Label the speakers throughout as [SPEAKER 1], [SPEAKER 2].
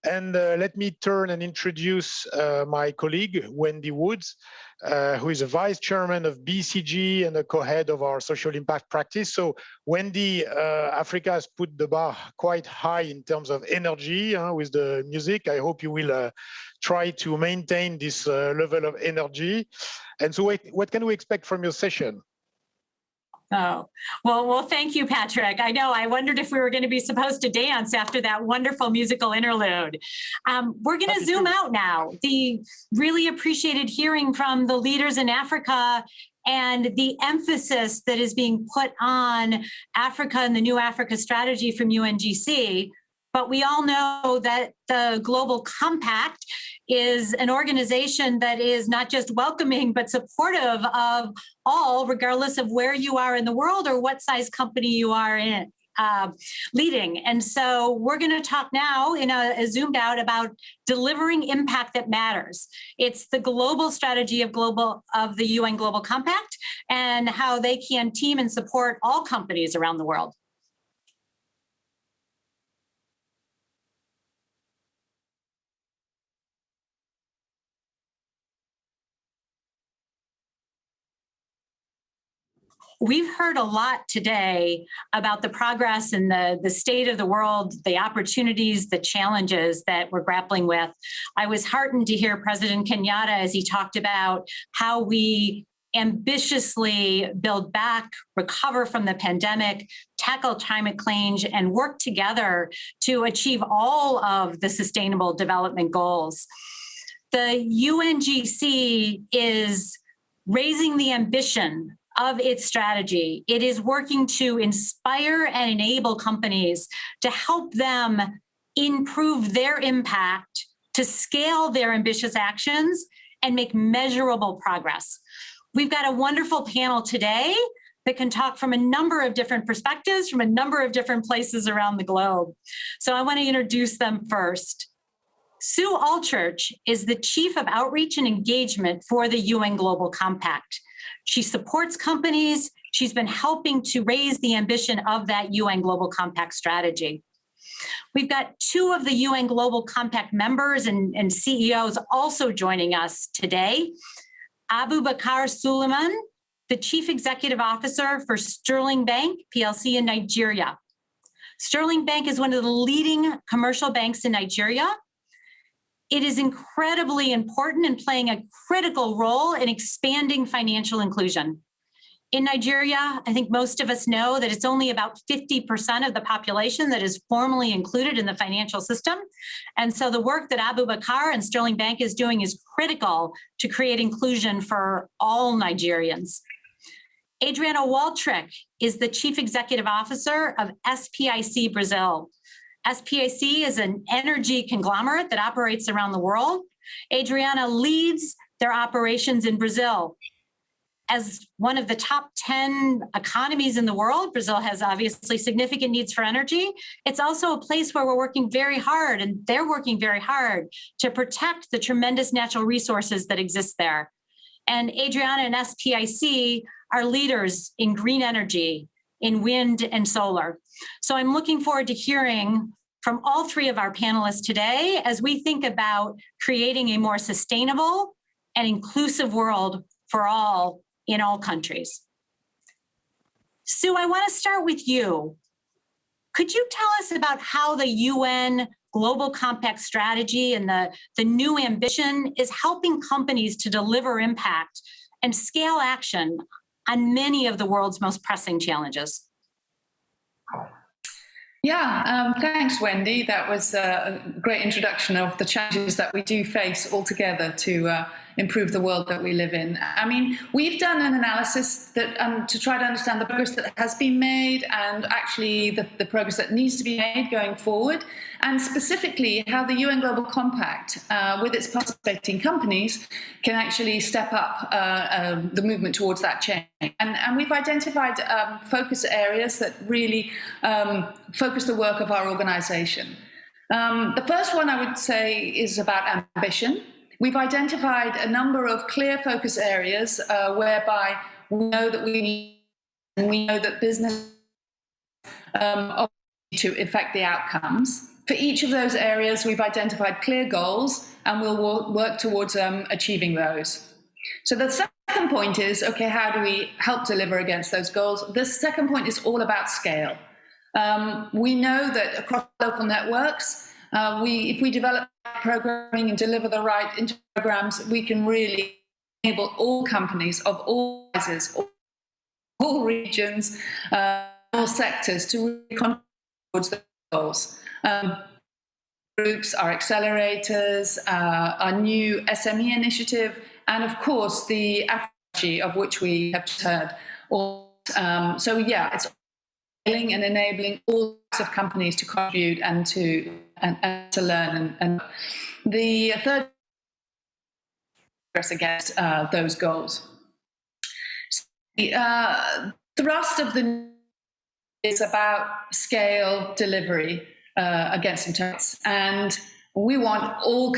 [SPEAKER 1] And let me turn and introduce my colleague, Wendy Woods, who is a vice chairman of BCG and a co-head of our social impact practice. So Wendy, Africa has put the bar quite high in terms of energy with the music. I hope you will try to maintain this level of energy. And so what can we expect from your session?
[SPEAKER 2] Oh, well, thank you, Patrick. I know, I wondered if we were going to be supposed to dance after that wonderful musical interlude. We're going to zoom out now. The really appreciated hearing from the leaders in Africa and the emphasis that is being put on Africa and the New Africa strategy from UNGC. But we all know that the Global Compact is an organization that is not just welcoming, but supportive of all, regardless of where you are in the world or what size company you are in, leading. And so we're going to talk now in a zoomed out about delivering impact that matters. It's the global strategy of the UN Global Compact and how they can team and support all companies around the world. We've heard a lot today about the progress and the state of the world, the opportunities, the challenges that we're grappling with. I was heartened to hear President Kenyatta as he talked about how we ambitiously build back, recover from the pandemic, tackle climate change, and work together to achieve all of the sustainable development goals. The UNGC is raising the ambition of its strategy. It is working to inspire and enable companies to help them improve their impact, to scale their ambitious actions, and make measurable progress. We've got a wonderful panel today that can talk from a number of different perspectives, from a number of different places around the globe. So I want to introduce them first. Sue Allchurch is the Chief of Outreach and Engagement for the UN Global Compact. She supports companies. She's been helping to raise the ambition of that UN Global Compact strategy. We've got two of the UN Global Compact members and CEOs also joining us today. Abubakar Suleiman, the Chief Executive Officer for Sterling Bank PLC in Nigeria. Sterling Bank is one of the leading commercial banks in Nigeria. It is incredibly important in playing a critical role in expanding financial inclusion. In Nigeria, I think most of us know that it's only about 50% of the population that is formally included in the financial system. And so the work that Abubakar and Sterling Bank is doing is critical to create inclusion for all Nigerians. Adriana Waltrick is the Chief Executive Officer of SPIC Brazil. SPIC is an energy conglomerate that operates around the world. Adriana leads their operations in Brazil. As one of the top 10 economies in the world, Brazil has obviously significant needs for energy. It's also a place where we're working very hard, and they're working very hard to protect the tremendous natural resources that exist there. And Adriana and SPIC are leaders in green energy, in wind and solar. So I'm looking forward to hearing from all three of our panelists today as we think about creating a more sustainable and inclusive world for all in all countries. Sue, I want to start with you. Could you tell us about how the UN Global Compact strategy and the new ambition is helping companies to deliver impact and scale action on many of the world's most pressing challenges?
[SPEAKER 3] Yeah, thanks, Wendy. That was a great introduction of the challenges that we do face altogether to improve the world that we live in. I mean, we've done an analysis that to try to understand the progress that has been made and actually the progress that needs to be made going forward, and specifically how the UN Global Compact, with its participating companies, can actually step up the movement towards that change. And we've identified focus areas that really focus the work of our organization. The first one I would say is about ambition. We've identified a number of clear focus areas whereby we know that we need, and we know that business to affect the outcomes. for each of those areas, we've identified clear goals, and we'll work towards achieving those. So the second point is, okay, how do we help deliver against those goals? The second point is all about scale. We know that across local networks, if we develop programming and deliver the right programs, we can really enable all companies of all sizes, all regions, all sectors to really contribute towards the goals. Groups, our accelerators, our new SME initiative, and of course the Africa of which we have just heard. So yeah, it's and enabling all types of companies to contribute and to learn. And the third progress against those goals. So the thrust of the is about scale delivery against some targets, and we want all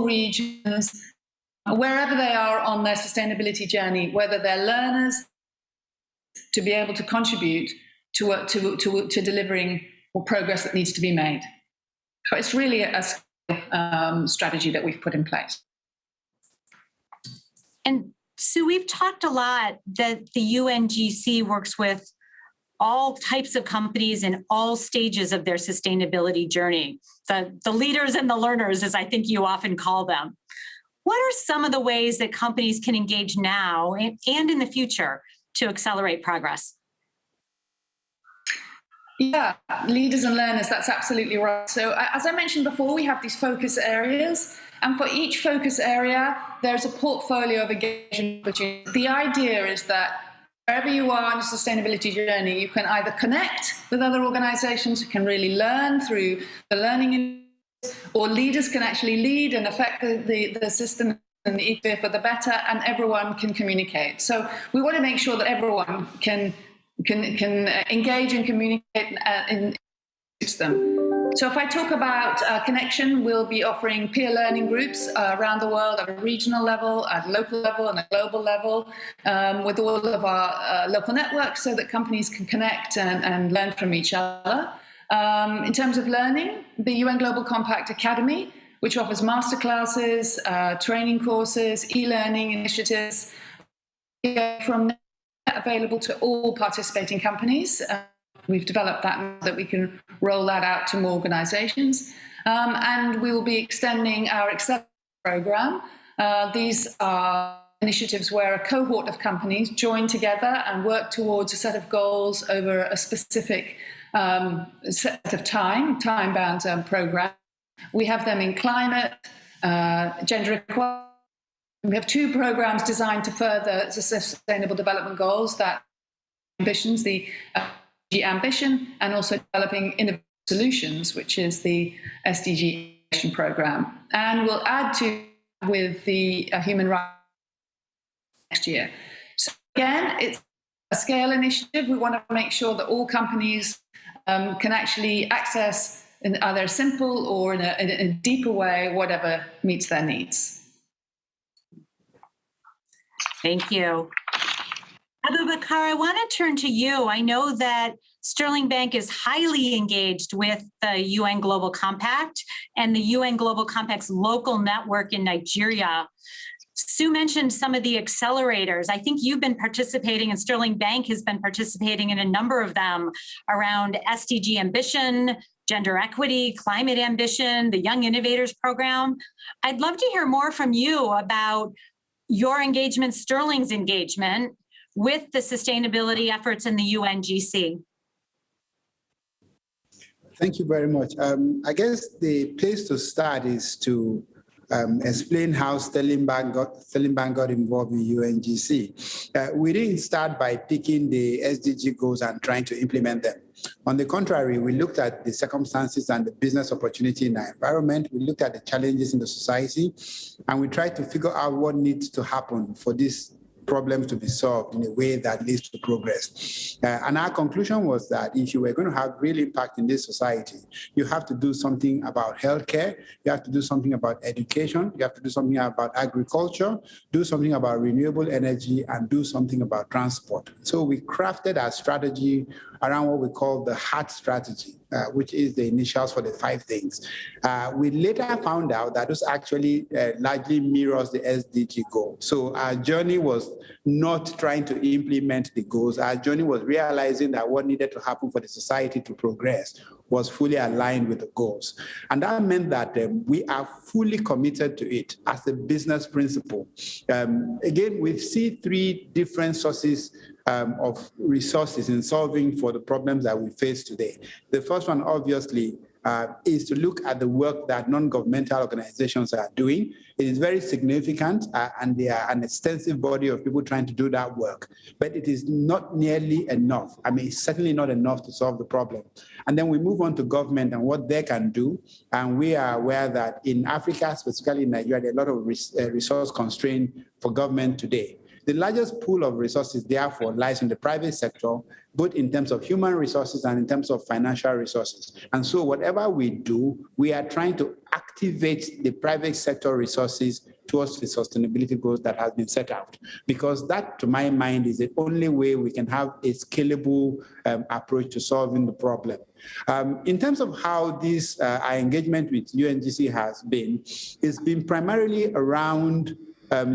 [SPEAKER 3] regions, wherever they are on their sustainability journey, whether they're learners, to be able to contribute to delivering progress that needs to be made. So it's really a strategy that we've put in place.
[SPEAKER 2] And Sue, we've talked a lot that the UNGC works with all types of companies in all stages of their sustainability journey. The leaders and the learners, as I think you often call them. What are some of the ways that companies can engage now and in the future to accelerate progress?
[SPEAKER 3] Yeah, leaders and learners, that's absolutely right. So as I mentioned before, we have these focus areas, and for each focus area, there's a portfolio of engagement opportunities. The idea is that wherever you are on a sustainability journey, you can either connect with other organizations who can really learn through the learning, or leaders can actually lead and affect the system and the ecosystem for the better, and everyone can communicate. So we want to make sure that everyone can engage and communicate in them. So if I talk about connection, we'll be offering peer learning groups around the world at a regional level, at a local level, and a global level, with all of our local networks, so that companies can connect and learn from each other. In terms of learning, the UN Global Compact Academy, which offers masterclasses, training courses, e-learning initiatives, from available to all participating companies. We've developed that we can roll that out to more organizations. And we will be extending our Accelerate program. These are initiatives where a cohort of companies join together and work towards a set of goals over a specific set of time-bound program. We have them in climate, gender equality. We have 2 programs designed to further the Sustainable Development Goals, that ambitions, the ambition, and also developing innovative solutions, which is the SDG program. And we'll add to with the human rights next year. So again, it's a scale initiative. We want to make sure that all companies can actually access in either simple or in a deeper way, whatever meets their needs.
[SPEAKER 2] Thank you. Abubakar, I want to turn to you. I know that Sterling Bank is highly engaged with the UN Global Compact and the UN Global Compact's local network in Nigeria. Sue mentioned some of the accelerators. I think you've been participating, and Sterling Bank has been participating in a number of them around SDG ambition, gender equity, climate ambition, the Young Innovators Program. I'd love to hear more from you about your engagement, Sterling's engagement with the sustainability efforts in the UNGC.
[SPEAKER 4] Thank you very much. I guess the place to start is to explain how Sterling Bank got involved in UNGC. We didn't start by picking the SDG goals and trying to implement them. On the contrary, we looked at the circumstances and the business opportunity in our environment. We looked at the challenges in the society, and we tried to figure out what needs to happen for these problems to be solved in a way that leads to progress. And our conclusion was that if you were going to have real impact in this society, you have to do something about healthcare, you have to do something about education, you have to do something about agriculture, do something about renewable energy, and do something about transport. So we crafted our strategy around what we call the HEART strategy. which is the initials for the 5 things. We later found out that this actually largely mirrors the SDG goal. So our journey was not trying to implement the goals. Our journey was realizing that what needed to happen for the society to progress was fully aligned with the goals. And that meant that we are fully committed to it as a business principle. Again, we see 3 different sources of resources in solving for the problems that we face today. The first one, obviously, is to look at the work that non-governmental organizations are doing. It is very significant, and there are an extensive body of people trying to do that work, but it is not nearly enough. I mean, it's certainly not enough to solve the problem. And then we move on to government and what they can do. And we are aware that in Africa, specifically in Nigeria, there are a lot of resource constraint for government today. The largest pool of resources, therefore, lies in the private sector, both in terms of human resources and in terms of financial resources. And so whatever we do, we are trying to activate the private sector resources towards the sustainability goals that has been set out. Because that, to my mind, is the only way we can have a scalable approach to solving the problem. In terms of how this our engagement with UNGC has been, it's been primarily around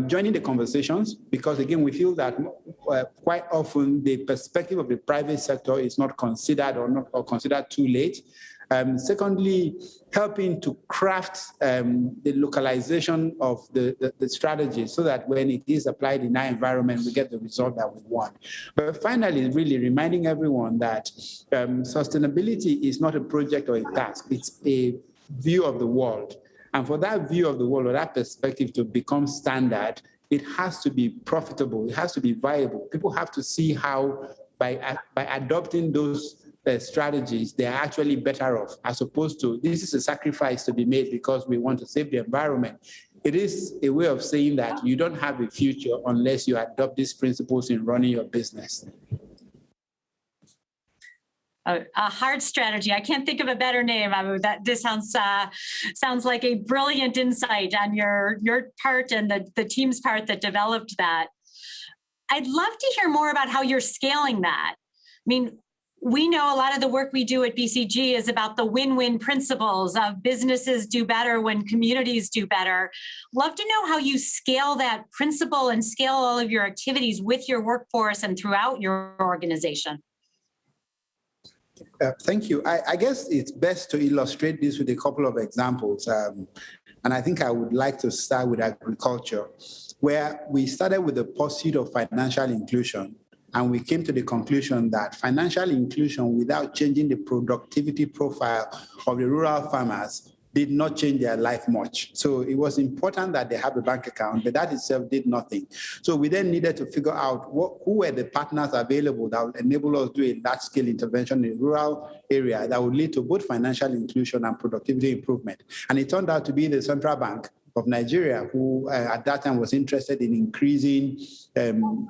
[SPEAKER 4] joining the conversations, because again, we feel that quite often the perspective of the private sector is not considered or considered too late. Secondly, helping to craft the localization of the strategy so that when it is applied in our environment, we get the result that we want. But finally, really reminding everyone that sustainability is not a project or a task, it's a view of the world. And for that view of the world or that perspective to become standard, it has to be profitable, it has to be viable. People have to see how by adopting those strategies, they're actually better off, as opposed to this is a sacrifice to be made because we want to save the environment. It is a way of saying that you don't have a future unless you adopt these principles in running your business.
[SPEAKER 2] A hard strategy. I can't think of a better name. This sounds like a brilliant insight on your part and the team's part that developed that. I'd love to hear more about how you're scaling that. I mean, we know a lot of the work we do at BCG is about the win-win principles of businesses do better when communities do better. Love to know how you scale that principle and scale all of your activities with your workforce and throughout your organization.
[SPEAKER 4] Thank you. I guess it's best to illustrate this with a couple of examples. And I think I would like to start with agriculture, where we started with the pursuit of financial inclusion. And we came to the conclusion that financial inclusion without changing the productivity profile of the rural farmers did not change their life much. So it was important that they have a bank account, but that itself did nothing. So we then needed to figure out who were the partners available that would enable us to do a large-scale intervention in a rural area that would lead to both financial inclusion and productivity improvement. And it turned out to be the Central Bank of Nigeria, who at that time was interested in increasing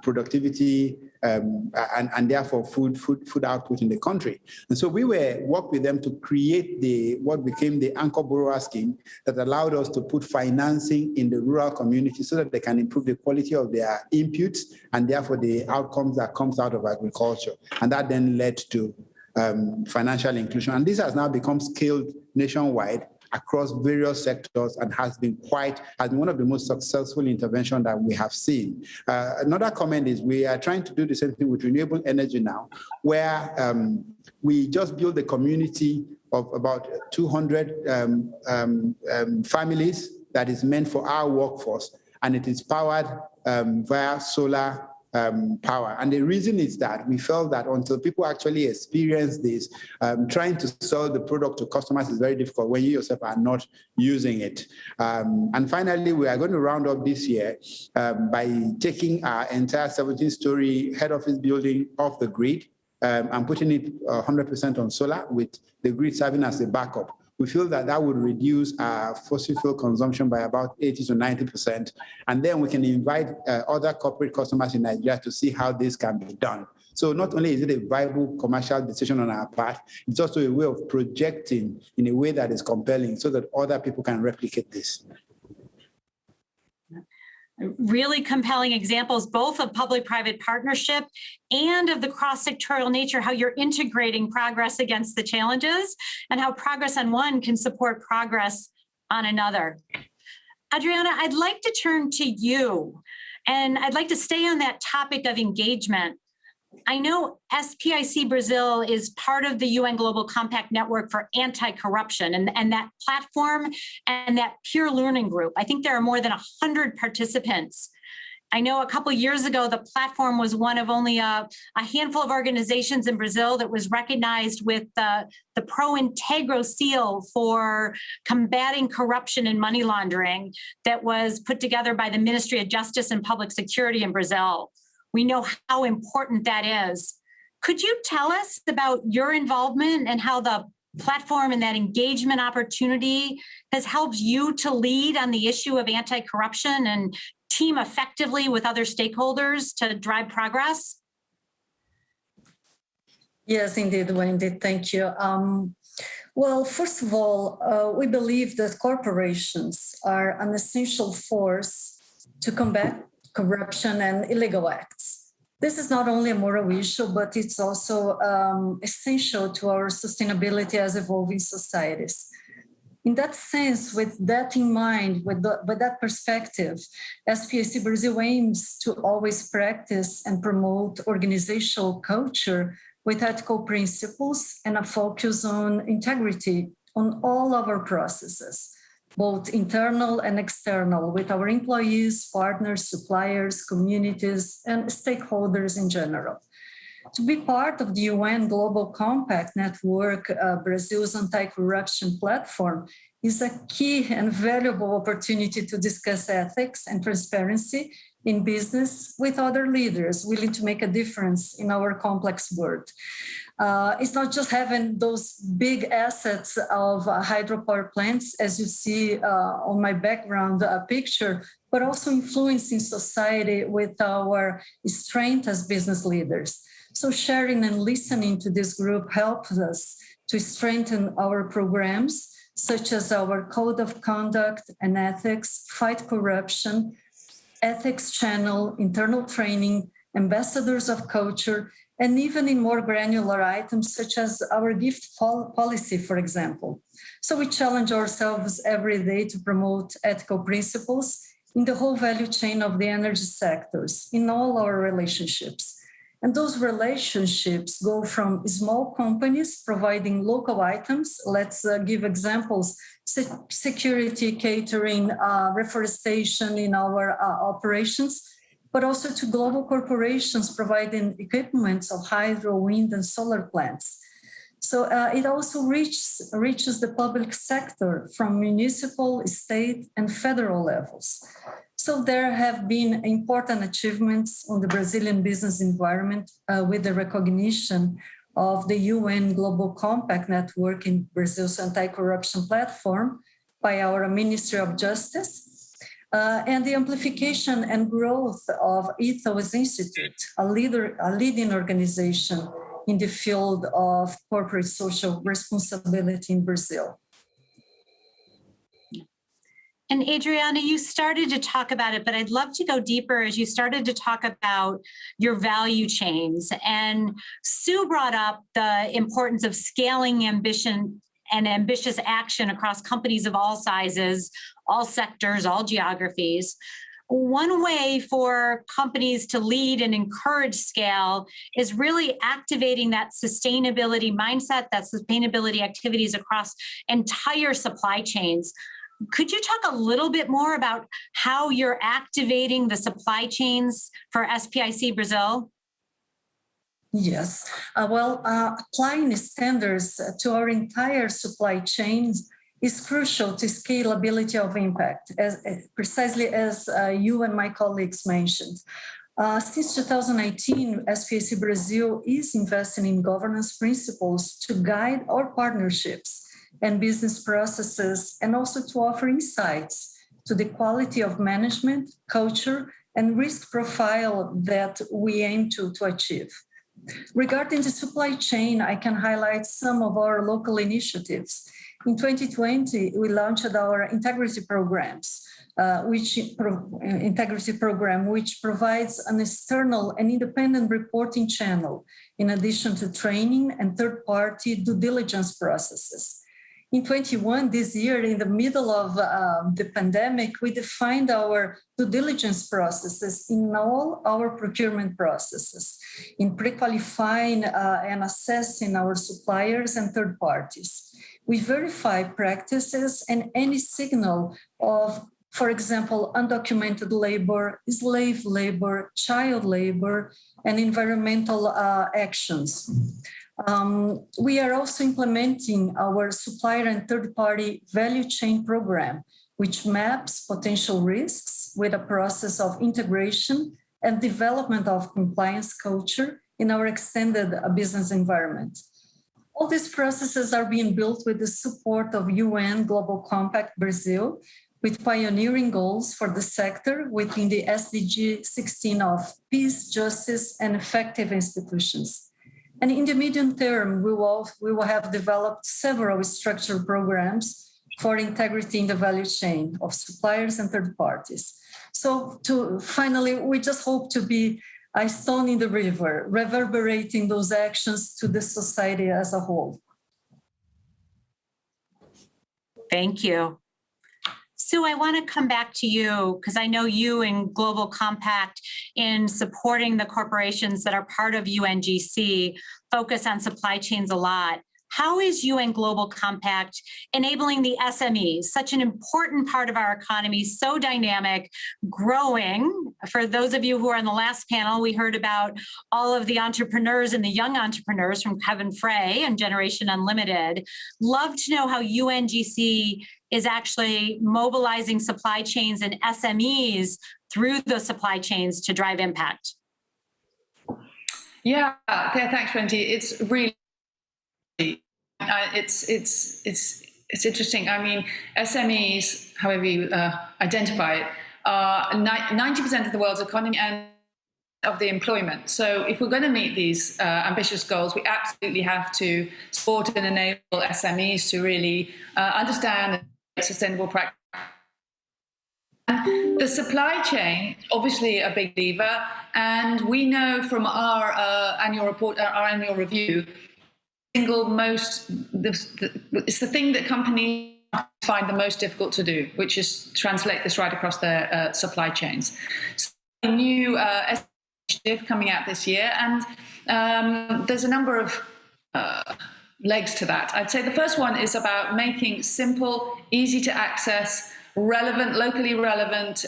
[SPEAKER 4] productivity and therefore food output in the country. And so we worked with them to create what became the Anchor Borrower Scheme that allowed us to put financing in the rural community so that they can improve the quality of their inputs and therefore the outcomes that comes out of agriculture. And that then led to financial inclusion. And this has now become scaled nationwide across various sectors and has been one of the most successful interventions that we have seen. Another comment is we are trying to do the same thing with renewable energy now, where we just built a community of about 200 families that is meant for our workforce, and it is powered via solar power. And the reason is that we felt that until people actually experience this, trying to sell the product to customers is very difficult when you yourself are not using it. And finally, we are going to round up this year by taking our entire 17-story head office building off the grid and putting it 100% on solar, with the grid serving as a backup. We feel that that would reduce our fossil fuel consumption by about 80 to 90%. And then we can invite other corporate customers in Nigeria to see how this can be done. So not only is it a viable commercial decision on our part, it's also a way of projecting in a way that is compelling so that other people can replicate this.
[SPEAKER 2] Really compelling examples, both of public-private partnership and of the cross-sectorial nature, how you're integrating progress against the challenges and how progress on one can support progress on another. Adriana, I'd like to turn to you, and I'd like to stay on that topic of engagement. I know SPIC Brazil is part of the UN Global Compact Network for Anti-Corruption, and that platform and that peer learning group. I think there are more than 100 participants. I know a couple of years ago, the platform was one of only a handful of organizations in Brazil that was recognized with the Pro Integro seal for combating corruption and money laundering that was put together by the Ministry of Justice and Public Security in Brazil. We know how important that is. Could you tell us about your involvement and how the platform and that engagement opportunity has helped you to lead on the issue of anti-corruption and team effectively with other stakeholders to drive progress?
[SPEAKER 5] Yes, indeed, Wendy, thank you. Well, first of all, we believe that corporations are an essential force to combat corruption and illegal acts. This is not only a moral issue, but it's also essential to our sustainability as evolving societies. In that sense, with that in mind, with that perspective, SPIC Brazil aims to always practice and promote organizational culture with ethical principles and a focus on integrity on all of our processes, both internal and external, with our employees, partners, suppliers, communities, and stakeholders in general. To be part of the UN Global Compact Network, Brazil's anti-corruption platform, is a key and valuable opportunity to discuss ethics and transparency in business with other leaders willing to make a difference in our complex world. It's not just having those big assets of hydropower plants, as you see on my background picture, but also influencing society with our strength as business leaders. So sharing and listening to this group helps us to strengthen our programs, such as our code of conduct and ethics, fight corruption, ethics channel, internal training, ambassadors of culture, and even in more granular items, such as our gift policy, for example. So we challenge ourselves every day to promote ethical principles in the whole value chain of the energy sectors, in all our relationships. And those relationships go from small companies providing local items. Let's give examples: security, catering, reforestation in our operations, but also to global corporations providing equipment of hydro, wind, and solar plants. So it also reaches the public sector from municipal, state, and federal levels. So there have been important achievements on the Brazilian business environment with the recognition of the UN Global Compact Network in Brazil's anti-corruption platform by our Ministry of Justice, and the amplification and growth of Ethos Institute, a leading organization in the field of corporate social responsibility in Brazil.
[SPEAKER 2] And Adriana, you started to talk about it, but I'd love to go deeper as you started to talk about your value chains. And Sue brought up the importance of scaling ambition and ambitious action across companies of all sizes, all sectors, all geographies. One way for companies to lead and encourage scale is really activating that sustainability mindset, that sustainability activities across entire supply chains. Could you talk a little bit more about how you're activating the supply chains for SPIC Brazil?
[SPEAKER 5] Yes, applying standards to our entire supply chains is crucial to scalability of impact, precisely as you and my colleagues mentioned. Since 2019, SPIC Brazil is investing in governance principles to guide our partnerships and business processes, and also to offer insights to the quality of management, culture, and risk profile that we aim to achieve. Regarding the supply chain, I can highlight some of our local initiatives. In 2020, we launched our integrity programs integrity program, which provides an external and independent reporting channel, in addition to training and third-party due diligence processes. In 21, this year, in the middle of the pandemic, we defined our due diligence processes in all our procurement processes, in pre-qualifying and assessing our suppliers and third parties. We verify practices and any signal of, for example, undocumented labor, slave labor, child labor, and environmental actions. We are also implementing our supplier and third-party value chain program, which maps potential risks with a process of integration and development of compliance culture in our extended business environment. All these processes are being built with the support of UN Global Compact Brazil, with pioneering goals for the sector within the SDG 16 of peace, justice, and effective institutions. And in the medium term, we will have developed several structured programs for integrity in the value chain of suppliers and third parties. So finally, we just hope to be a stone in the river, reverberating those actions to the society as a whole.
[SPEAKER 2] Thank you. Sue, I want to come back to you because I know you in Global Compact in supporting the corporations that are part of UNGC focus on supply chains a lot. How is UN Global Compact enabling the SMEs, such an important part of our economy, so dynamic, growing? For those of you who are on the last panel, we heard about all of the entrepreneurs and the young entrepreneurs from Kevin Frey and Generation Unlimited. Love to know how UNGC is actually mobilizing supply chains and SMEs through the supply chains to drive impact.
[SPEAKER 3] Yeah, thanks, Wendy. It's really it's interesting. I mean, SMEs, however you identify it, are 90% of the world's economy and of the employment. So if we're going to meet these ambitious goals, we absolutely have to support and enable SMEs to really understand sustainable practice. The supply chain, obviously a big lever, and we know from our annual report, our annual review, it's the thing that companies find the most difficult to do, which is translate this right across their supply chains. So a new initiative coming out this year, and there's a number of legs to that. I'd say the first one is about making simple, easy to access, relevant, locally relevant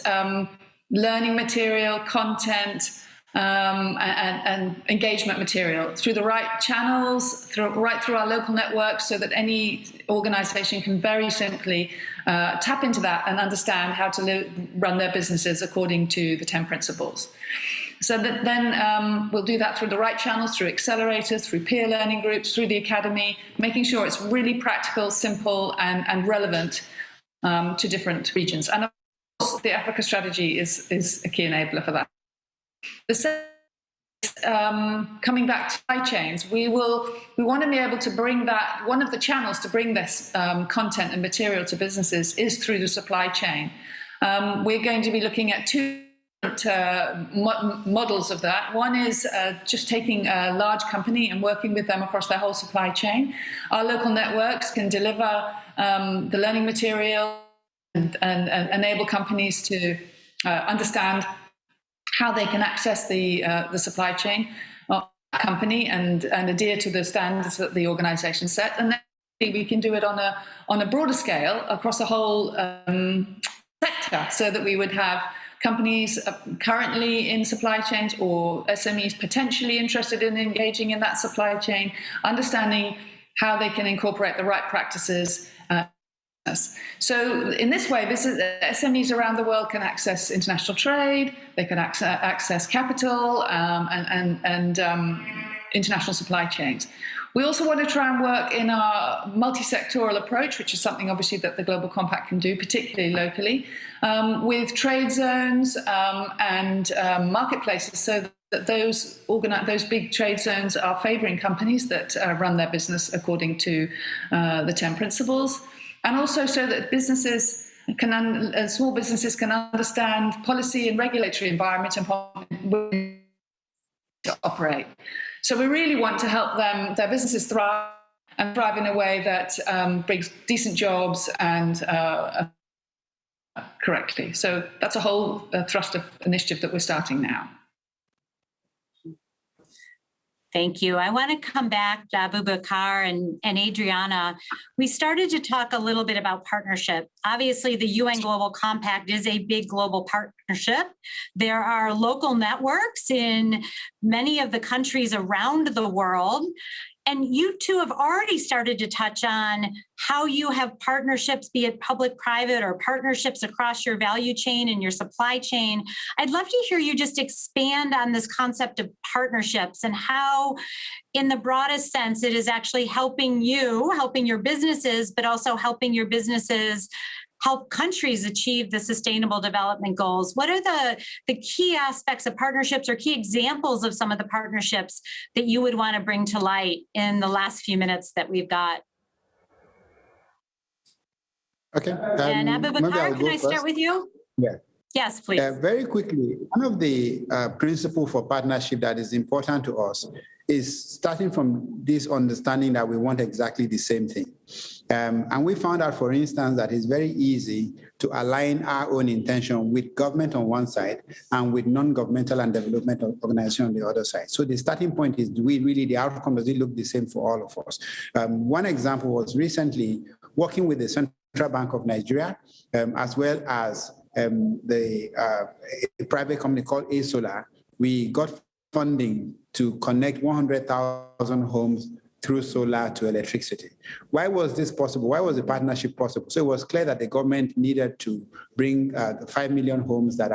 [SPEAKER 3] learning material, content, and engagement material through the right channels, right through our local networks, so that any organization can very simply tap into that and understand how to run their businesses according to the 10 principles. So that then we'll do that through the right channels, through accelerators, through peer learning groups, through the academy, making sure it's really practical, simple, and relevant to different regions. And of course, the Africa strategy is a key enabler for that. The second, coming back to supply chains, we want to be able to bring that. One of the channels to bring this content and material to businesses is through the supply chain. We're going to be looking at two models of that. One is just taking a large company and working with them across their whole supply chain. Our local networks can deliver the learning material and enable companies to understand how they can access the supply chain of a company and adhere to the standards that the organization set. And then we can do it on a broader scale across the whole sector, so that we would have companies currently in supply chains or SMEs potentially interested in engaging in that supply chain, understanding how they can incorporate the right practices. So in this way, SMEs around the world can access international trade, they can access capital and international supply chains. We also want to try and work in our multi-sectoral approach, which is something obviously that the Global Compact can do, particularly locally, with trade zones and marketplaces, so that those big trade zones are favouring companies that run their business according to the 10 principles. And also so that businesses small businesses can understand policy and regulatory environment and to operate. So we really want to help their businesses thrive and thrive in a way that brings decent jobs and correctly. So that's a whole thrust of initiative that we're starting now.
[SPEAKER 2] Thank you. I want to come back to Abubakar and Adriana. We started to talk a little bit about partnership. Obviously, the UN Global Compact is a big global partnership. There are local networks in many of the countries around the world. And you two have already started to touch on how you have partnerships, be it public-private or partnerships across your value chain and your supply chain. I'd love to hear you just expand on this concept of partnerships and how, in the broadest sense, it is actually helping you, helping your businesses, but also helping your businesses help countries achieve the sustainable development goals. What are the key aspects of partnerships or key examples of some of the partnerships that you would want to bring to light in the last few minutes that we've got?
[SPEAKER 4] Okay.
[SPEAKER 2] And Abubakar, can I start with you?
[SPEAKER 4] Yeah.
[SPEAKER 2] Yes, please.
[SPEAKER 4] Very quickly, one of the principles for partnership that is important to us is starting from this understanding that we want exactly the same thing. And we found out, for instance, that it's very easy to align our own intention with government on one side and with non-governmental and developmental organizations on the other side. So the starting point is, do we really, the outcome, does it look the same for all of us? One example was recently working with the Central Bank of Nigeria, as well as a private company called A-Solar. We got funding to connect 100,000 homes through solar to electricity. Why was this possible? Why was the partnership possible? So it was clear that the government needed to bring the 5 million homes that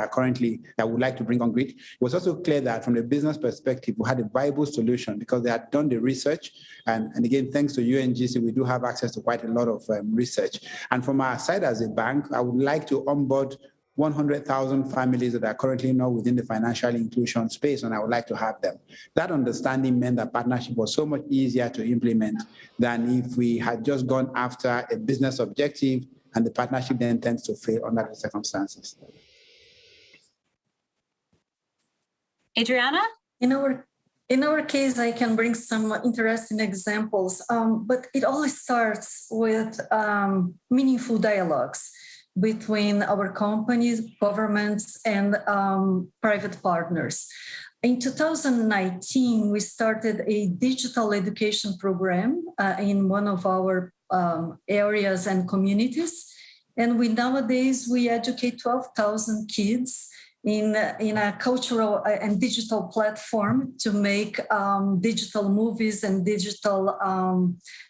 [SPEAKER 4] would like to bring on grid. It was also clear that from the business perspective, we had a viable solution because they had done the research. And again, thanks to UNGC, we do have access to quite a lot of research. And from our side as a bank, I would like to onboard 100,000 families that are currently not within the financial inclusion space, and I would like to have them. That understanding meant that partnership was so much easier to implement than if we had just gone after a business objective, and the partnership then tends to fail under the circumstances.
[SPEAKER 2] Adriana?
[SPEAKER 5] In our case, I can bring some interesting examples, but it all starts with meaningful dialogues between our companies, governments, and private partners. In 2019, we started a digital education program in one of our areas and communities. And nowadays, we educate 12,000 kids in a cultural and digital platform to make digital movies and digital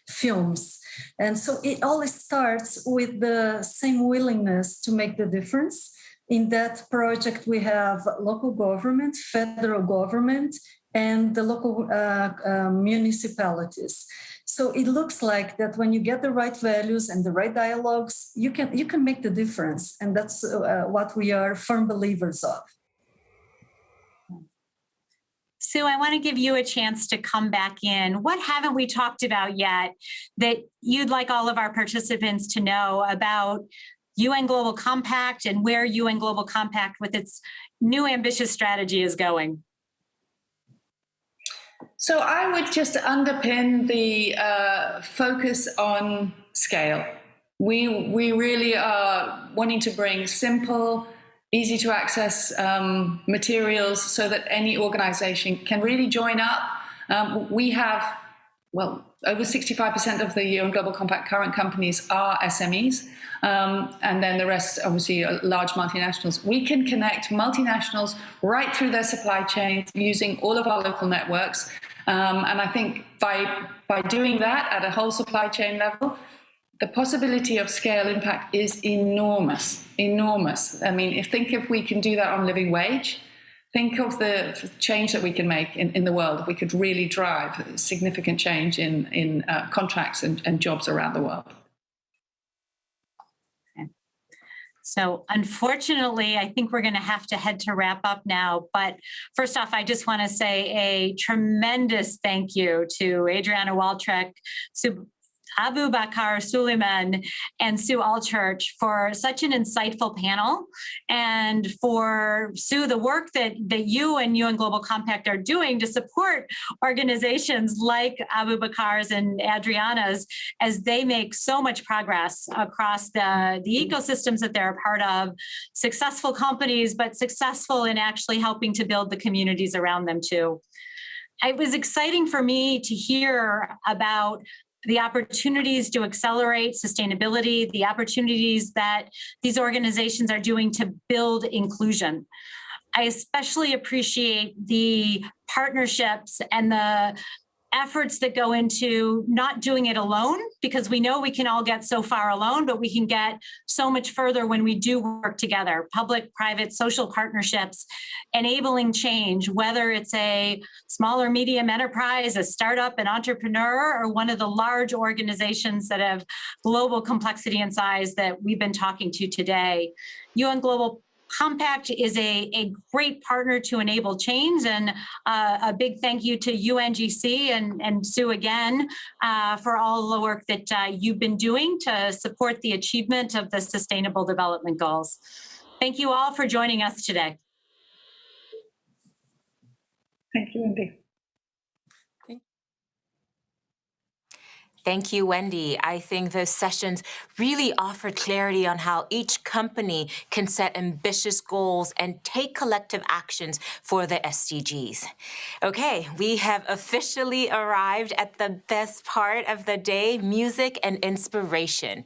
[SPEAKER 5] films. And so it all starts with the same willingness to make the difference. In that project, we have local government, federal government, and the local municipalities. So it looks like that when you get the right values and the right dialogues, you can make the difference. And that's what we are firm believers of.
[SPEAKER 2] Sue, I want to give you a chance to come back in. What haven't we talked about yet that you'd like all of our participants to know about UN Global Compact and where UN Global Compact with its new ambitious strategy is going?
[SPEAKER 3] So I would just underpin the focus on scale. We really are wanting to bring simple, easy to access materials so that any organization can really join up. We have, over 65% of the UN Global Compact current companies are SMEs, and then the rest, obviously, are large multinationals. We can connect multinationals right through their supply chain using all of our local networks. And I think by doing that at a whole supply chain level, the possibility of scale impact is enormous, enormous. I mean, think if we can do that on living wage, think of the change that we can make in the world. We could really drive significant change in contracts and jobs around the world.
[SPEAKER 2] So unfortunately, I think we're going to have to head to wrap up now. But first off, I just want to say a tremendous thank you to Adriana Waltrick, Abubakar Suleiman and Sue Allchurch for such an insightful panel, and for Sue, the work that you and UN Global Compact are doing to support organizations like Abubakar's and Adriana's as they make so much progress across the ecosystems that they're a part of, successful companies, but successful in actually helping to build the communities around them too. It was exciting for me to hear about the opportunities to accelerate sustainability, the opportunities that these organizations are doing to build inclusion. I especially appreciate the partnerships and the efforts that go into not doing it alone, because we know we can all get so far alone, but we can get so much further when we do work together. Public, private, social partnerships, enabling change, whether it's a small or medium enterprise, a startup, an entrepreneur, or one of the large organizations that have global complexity and size that we've been talking to today. UN Global Compact is a great partner to enable change, and a big thank you to UNGC and Sue again for all the work that you've been doing to support the achievement of the Sustainable Development Goals. Thank you all for joining us today.
[SPEAKER 3] Thank you, Wendy.
[SPEAKER 6] Thank you, Wendy. I think those sessions really offer clarity on how each company can set ambitious goals and take collective actions for the SDGs. Okay, we have officially arrived at the best part of the day, music and inspiration.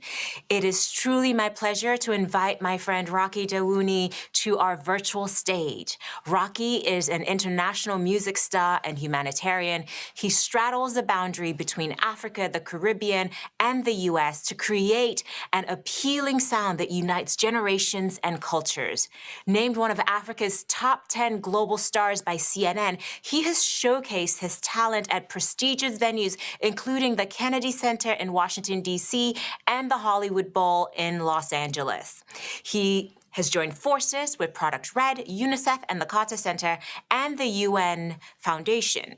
[SPEAKER 6] It is truly my pleasure to invite my friend Rocky Dawouni to our virtual stage. Rocky is an international music star and humanitarian. He straddles the boundary between Africa, the Caribbean, and the US to create an appealing sound that unites generations and cultures. Named one of Africa's top 10 global stars by CNN, he has showcased his talent at prestigious venues, including the Kennedy Center in Washington, D.C., and the Hollywood Bowl in Los Angeles. He has joined forces with Product Red, UNICEF, and the Carter Center, and the UN Foundation.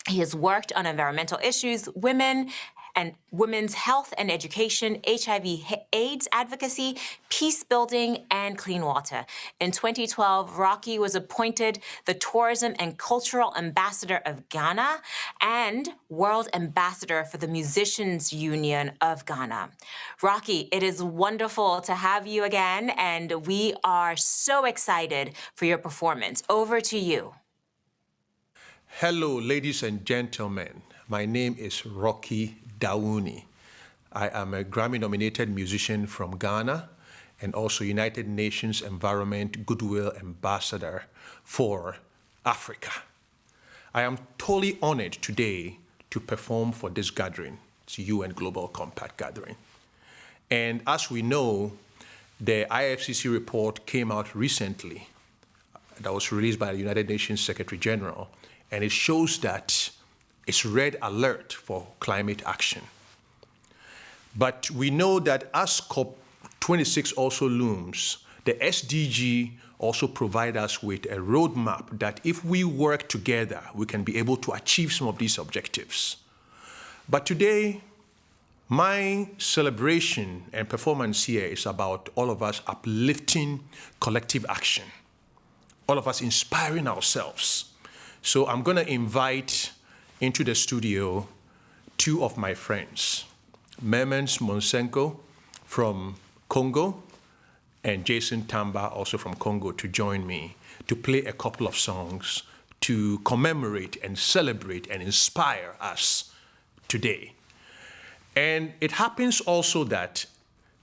[SPEAKER 6] He has worked on environmental issues, women's health and education, HIV/AIDS advocacy, peace building, and clean water. In 2012, Rocky was appointed the Tourism and Cultural Ambassador of Ghana and World Ambassador for the Musicians Union of Ghana. Rocky, it is wonderful to have you again, and we are so excited for your performance. Over to you.
[SPEAKER 7] Hello, ladies and gentlemen. My name is Rocky Dawouni. I am a Grammy-nominated musician from Ghana and also United Nations Environment Goodwill Ambassador for Africa. I am totally honored today to perform for this gathering. It's UN Global Compact gathering. And as we know, the IFCC report came out recently that was released by the United Nations Secretary General, and it shows that it's red alert for climate action. But we know that as COP26 also looms, the SDG also provide us with a roadmap that if we work together, we can be able to achieve some of these objectives. But today, my celebration and performance here is about all of us uplifting collective action, all of us inspiring ourselves. So I'm going to invite into the studio two of my friends, Memens Monsenko from Congo and Jason Tamba, also from Congo, to join me to play a couple of songs to commemorate and celebrate and inspire us today. And it happens also that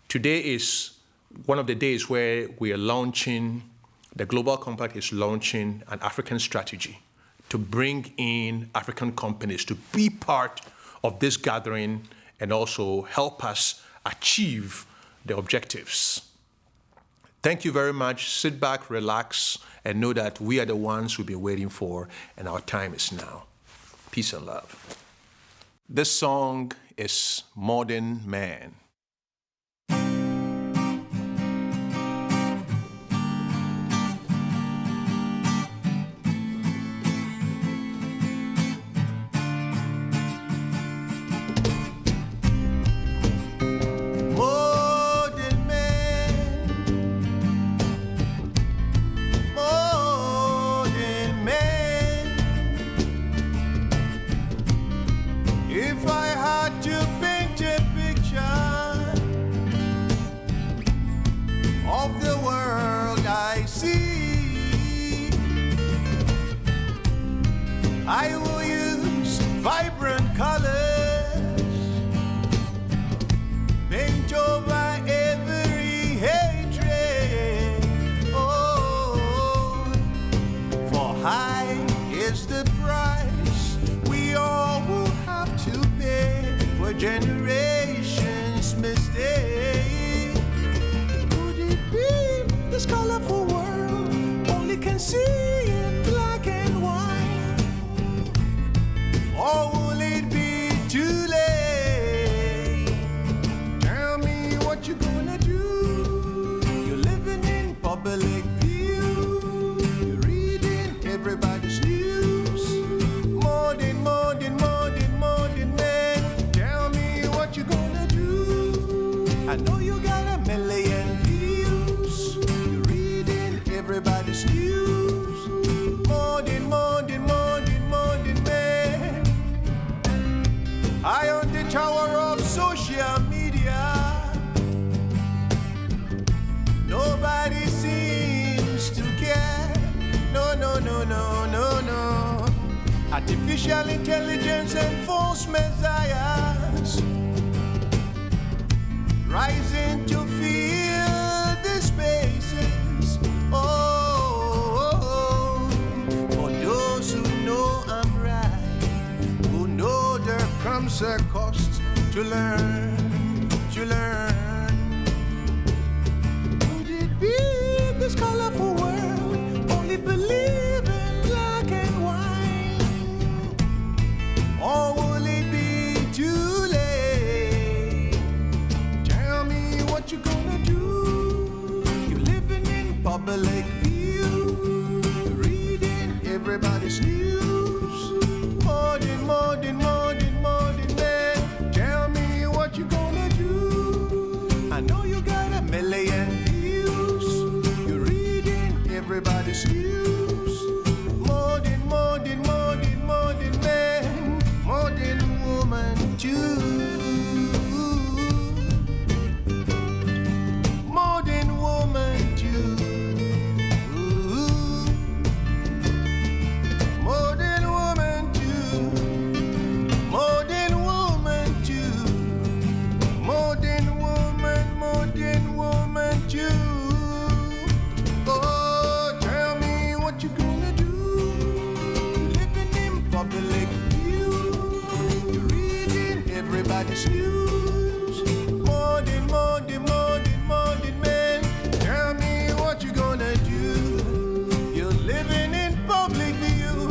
[SPEAKER 7] today is one of the days where we are launching, the Global Compact is launching an African strategy to bring in African companies to be part of this gathering and also help us achieve the objectives. Thank you very much. Sit back, relax, and know that we are the ones we've been waiting for, and our time is now. Peace and love. This song is Modern Man. nobody see in black and white? Or will it be too late? Tell me what you're gonna do. You're living in public view. You're reading everybody's news. Modern man. Tell me what you're gonna do. I know you got a million views. You're reading everybody's news. Modern man. High on the tower of social media, nobody seems to care. No. Artificial intelligence and false messiahs rising to fill the spaces. Oh, for those who know I'm right, who know there comes a cost to learn. Would it be this colorful world? Only believe in black and white? Or will it be too late? Tell me what you're gonna do. You're living in public view. You're reading everybody's news. Modern man. Tell me what you're gonna do. I know you got a million views. You're reading everybody's news. Modern man. Modern woman too. Modern woman too. Modern woman too. Modern woman too. Modern woman too. Oh, tell me what you gonna do. You're living in public view. You're reading everybody's news. Modern man. Tell me what you gonna do. You're living in public view.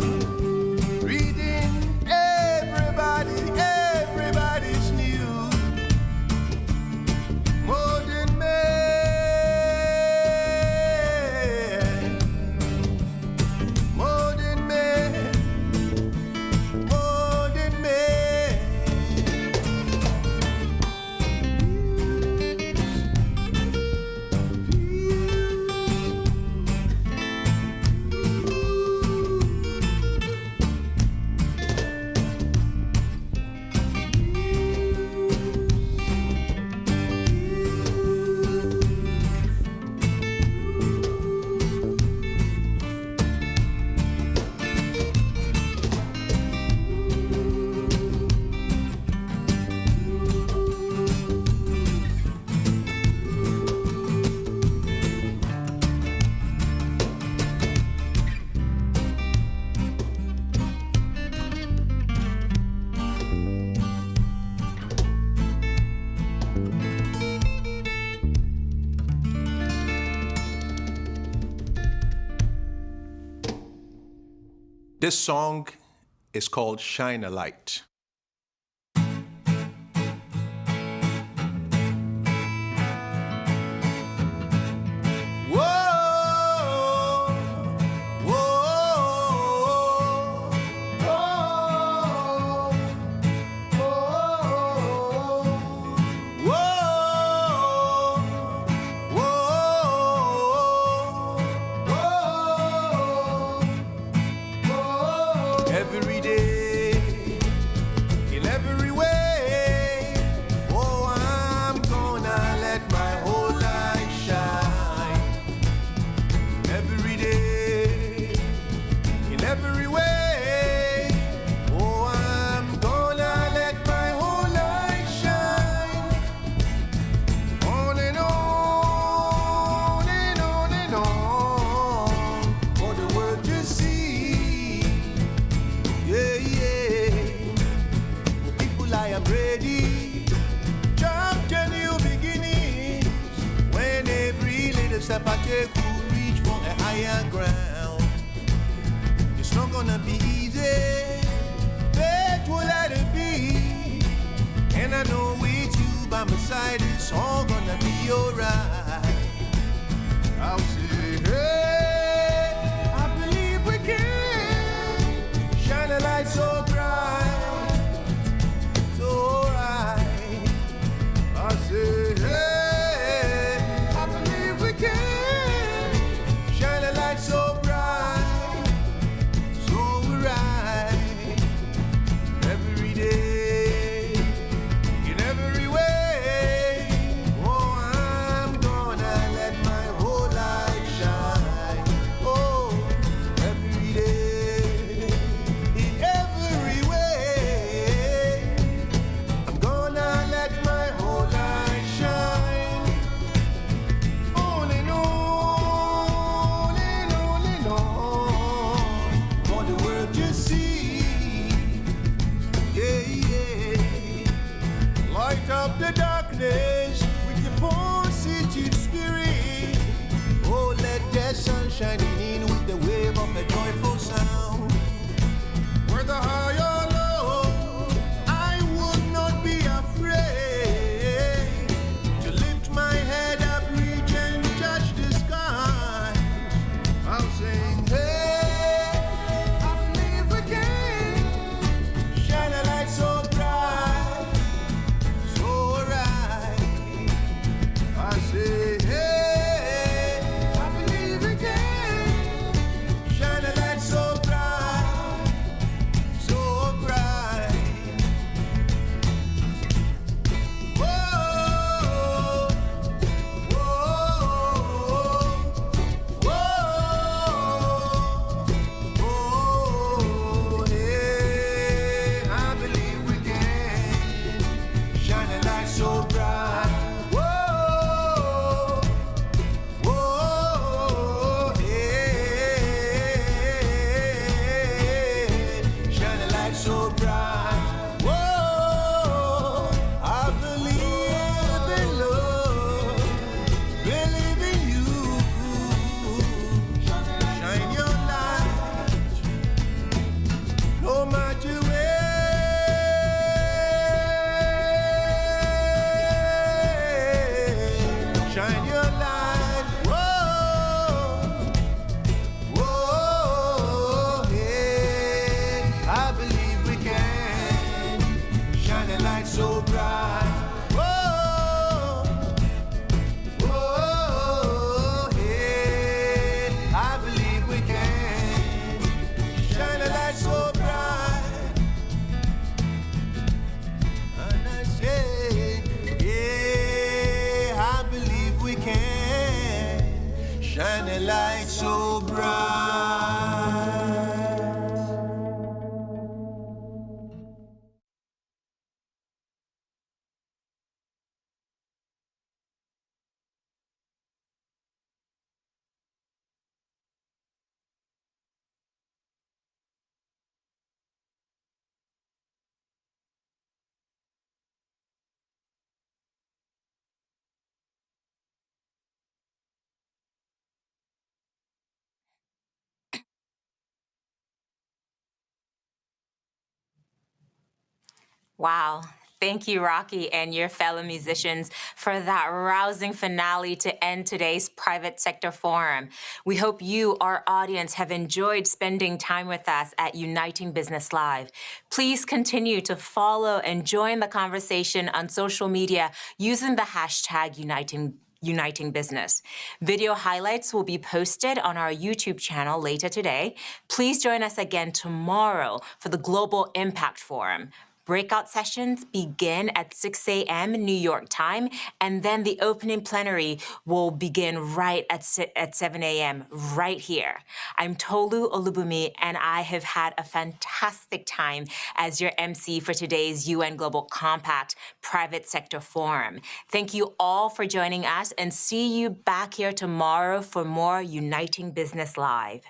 [SPEAKER 7] Reading everybody's news. Modern man. Modern man. Modern man. This song is called Shine a Light. Every day, in every way, oh, I'm gonna let my whole light shine. Every day, in every way, oh, I'm gonna let my whole light shine. On and on and on and on, for the world to see. People, I am ready. Jump to new beginnings. When every little step I take will reach for a higher ground.
[SPEAKER 8] gonna be easy. That will let it be. And I know with you by my side, it's all gonna be alright. I'll say, hey, I believe we can shine a light so bright, so bright. I say, hey, I believe we can shine a light so bright, so bright. Every day, in every way. Oh, I'm gonna let my whole life shine. Oh, every day, in every way. I'm gonna let my whole life shine. On and on and on and on, for the world to see. Yeah, yeah. Light up the darkness with your positive spirit. Oh, let the sun shining in with the wave of a joyful sound. Whether high or low, I would not be afraid to lift my head up, reach and touch the sky. I'll sing, hey, I believe we can shine a light so bright, so bright. I say, hey, I believe we can shine a light so bright, so bright. Whoa, whoa, hey, I believe we can shine a light so bright. Whoa, whoa, hey, shine a light so bright. Whoa, I believe in love, believe in you. Shine your light, no matter where. Shine your light, whoa, whoa, hey, I believe we can shine a light so bright, whoa, whoa, hey, I believe we can shine a light so bright, and I say, yeah, I believe we can shine a light so bright.
[SPEAKER 6] Wow. Thank you, Rocky, and your fellow musicians for that rousing finale to end today's Private Sector Forum. We hope you, our audience, have enjoyed spending time with us at Uniting Business Live. Please continue to follow and join the conversation on social media using the hashtag Uniting Business. Video highlights will be posted on our YouTube channel later today. Please join us again tomorrow for the Global Impact Forum. Breakout sessions begin at 6 a.m. New York time, and then the opening plenary will begin right at 7 a.m. right here. I'm Tolu Olubumi, and I have had a fantastic time as your MC for today's UN Global Compact Private Sector Forum. Thank you all for joining us, and see you back here tomorrow for more Uniting Business Live.